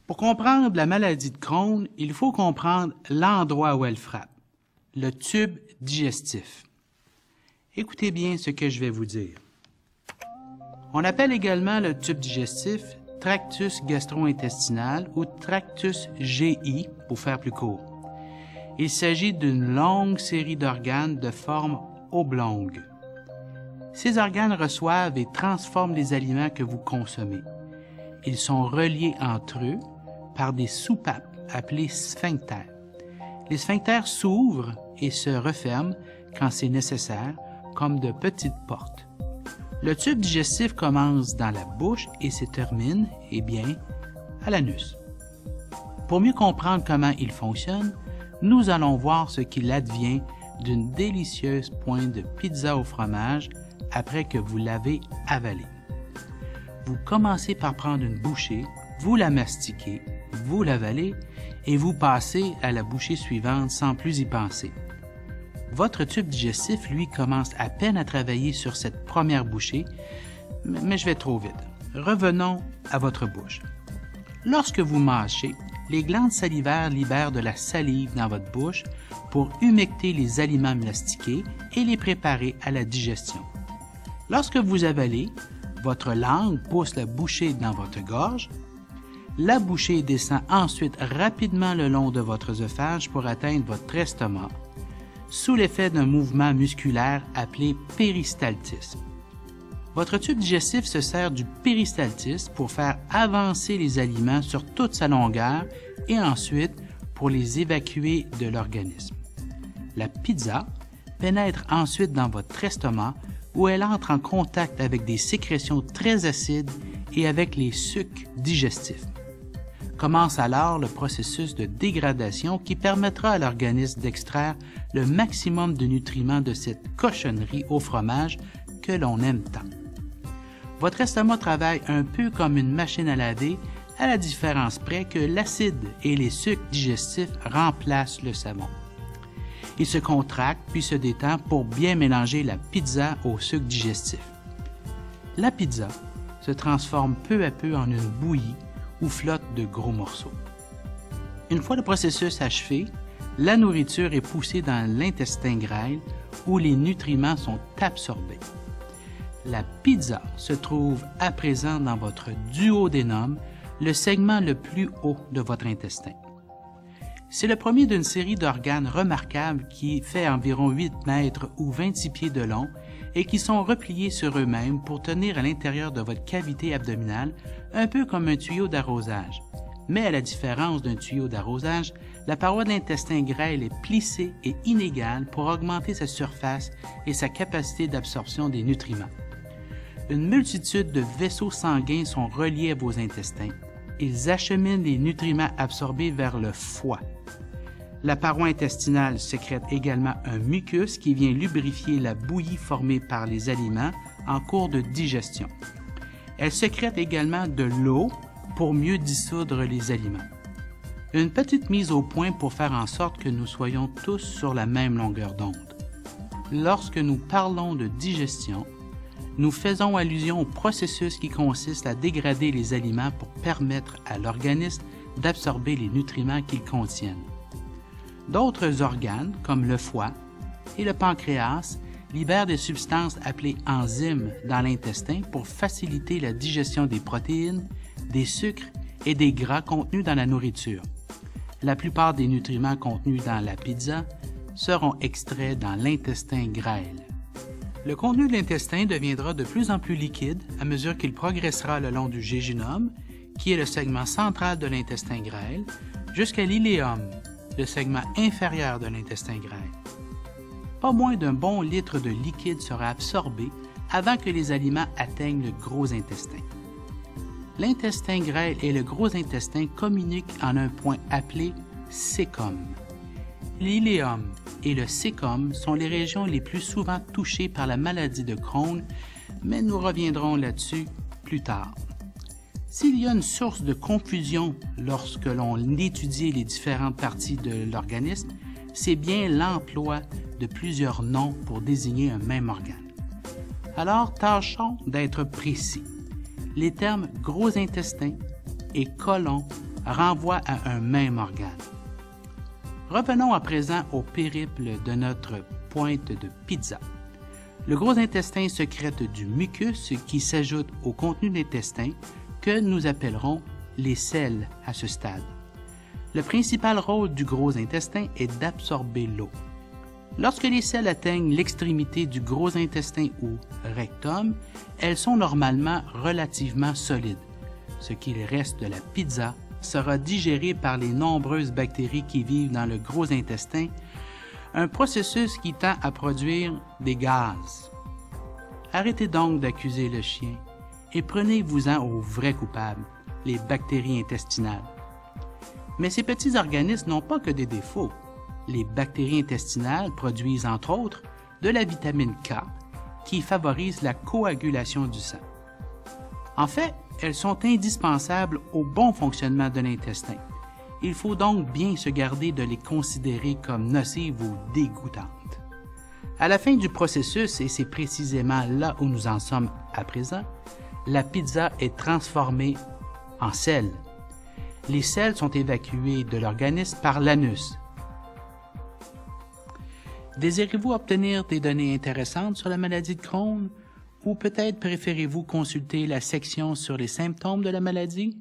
Pour comprendre la maladie de Crohn, il faut comprendre l'endroit où elle frappe, le tube digestif. Écoutez bien ce que je vais vous dire. On appelle également le tube digestif tractus gastro-intestinal ou tractus GI pour faire plus court. Il s'agit d'une longue série d'organes de forme oblongue. Ces organes reçoivent et transforment les aliments que vous consommez. Ils sont reliés entre eux par des soupapes appelées sphincters. Les sphincters s'ouvrent et se referment quand c'est nécessaire, comme de petites portes. Le tube digestif commence dans la bouche et se termine, eh bien, à l'anus. Pour mieux comprendre comment il fonctionne, nous allons voir ce qu'il advient d'une délicieuse pointe de pizza au fromage après que vous l'avez avalée. Vous commencez par prendre une bouchée, vous la mastiquez, vous l'avalez et vous passez à la bouchée suivante sans plus y penser. Votre tube digestif, lui, commence à peine à travailler sur cette première bouchée, mais je vais trop vite. Revenons à votre bouche. Lorsque vous mâchez, les glandes salivaires libèrent de la salive dans votre bouche pour humecter les aliments mastiqués et les préparer à la digestion. Lorsque vous avalez, votre langue pousse la bouchée dans votre gorge. La bouchée descend ensuite rapidement le long de votre œsophage pour atteindre votre estomac, sous l'effet d'un mouvement musculaire appelé péristaltisme. Votre tube digestif se sert du péristaltisme pour faire avancer les aliments sur toute sa longueur et ensuite pour les évacuer de l'organisme. La pizza pénètre ensuite dans votre estomac où elle entre en contact avec des sécrétions très acides et avec les sucs digestifs. Commence alors le processus de dégradation qui permettra à l'organisme d'extraire le maximum de nutriments de cette cochonnerie au fromage que l'on aime tant. Votre estomac travaille un peu comme une machine à laver, à la différence près que l'acide et les sucs digestifs remplacent le savon. Il se contracte puis se détend pour bien mélanger la pizza au sucre digestif. La pizza se transforme peu à peu en une bouillie ou flotte de gros morceaux. Une fois le processus achevé, la nourriture est poussée dans l'intestin grêle où les nutriments sont absorbés. La pizza se trouve à présent dans votre duodénum, le segment le plus haut de votre intestin. C'est le premier d'une série d'organes remarquables qui fait environ 8 mètres ou 26 pieds de long et qui sont repliés sur eux-mêmes pour tenir à l'intérieur de votre cavité abdominale, un peu comme un tuyau d'arrosage. Mais à la différence d'un tuyau d'arrosage, la paroi de l'intestin grêle est plissée et inégale pour augmenter sa surface et sa capacité d'absorption des nutriments. Une multitude de vaisseaux sanguins sont reliés à vos intestins. Ils acheminent les nutriments absorbés vers le foie. La paroi intestinale sécrète également un mucus qui vient lubrifier la bouillie formée par les aliments en cours de digestion. Elle sécrète également de l'eau pour mieux dissoudre les aliments. Une petite mise au point pour faire en sorte que nous soyons tous sur la même longueur d'onde. Lorsque nous parlons de digestion, nous faisons allusion au processus qui consiste à dégrader les aliments pour permettre à l'organisme d'absorber les nutriments qu'ils contiennent. D'autres organes, comme le foie et le pancréas, libèrent des substances appelées enzymes dans l'intestin pour faciliter la digestion des protéines, des sucres et des gras contenus dans la nourriture. La plupart des nutriments contenus dans la pizza seront extraits dans l'intestin grêle. Le contenu de l'intestin deviendra de plus en plus liquide à mesure qu'il progressera le long du jéjunum, qui est le segment central de l'intestin grêle, jusqu'à l'iléum, le segment inférieur de l'intestin grêle. Pas moins d'un bon litre de liquide sera absorbé avant que les aliments atteignent le gros intestin. L'intestin grêle et le gros intestin communiquent en un point appelé cécum. L'iléum et le cécum sont les régions les plus souvent touchées par la maladie de Crohn, mais nous reviendrons là-dessus plus tard. S'il y a une source de confusion lorsque l'on étudie les différentes parties de l'organisme, c'est bien l'emploi de plusieurs noms pour désigner un même organe. Alors, tâchons d'être précis. Les termes gros intestin et côlon renvoient à un même organe. Revenons à présent au périple de notre pointe de pizza. Le gros intestin sécrète du mucus qui s'ajoute au contenu de l'intestin que nous appellerons les selles à ce stade. Le principal rôle du gros intestin est d'absorber l'eau. Lorsque les selles atteignent l'extrémité du gros intestin ou rectum, elles sont normalement relativement solides. Ce qu'il reste de la pizza sera digéré par les nombreuses bactéries qui vivent dans le gros intestin, un processus qui tend à produire des gaz. Arrêtez donc d'accuser le chien et prenez-vous-en au vrai coupable, les bactéries intestinales. Mais ces petits organismes n'ont pas que des défauts. Les bactéries intestinales produisent entre autres de la vitamine K qui favorise la coagulation du sang. En fait, elles sont indispensables au bon fonctionnement de l'intestin. Il faut donc bien se garder de les considérer comme nocives ou dégoûtantes. À la fin du processus, et c'est précisément là où nous en sommes à présent, la pizza est transformée en sels. Les sels sont évacués de l'organisme par l'anus. Désirez-vous obtenir des données intéressantes sur la maladie de Crohn ou peut-être préférez-vous consulter la section sur les symptômes de la maladie?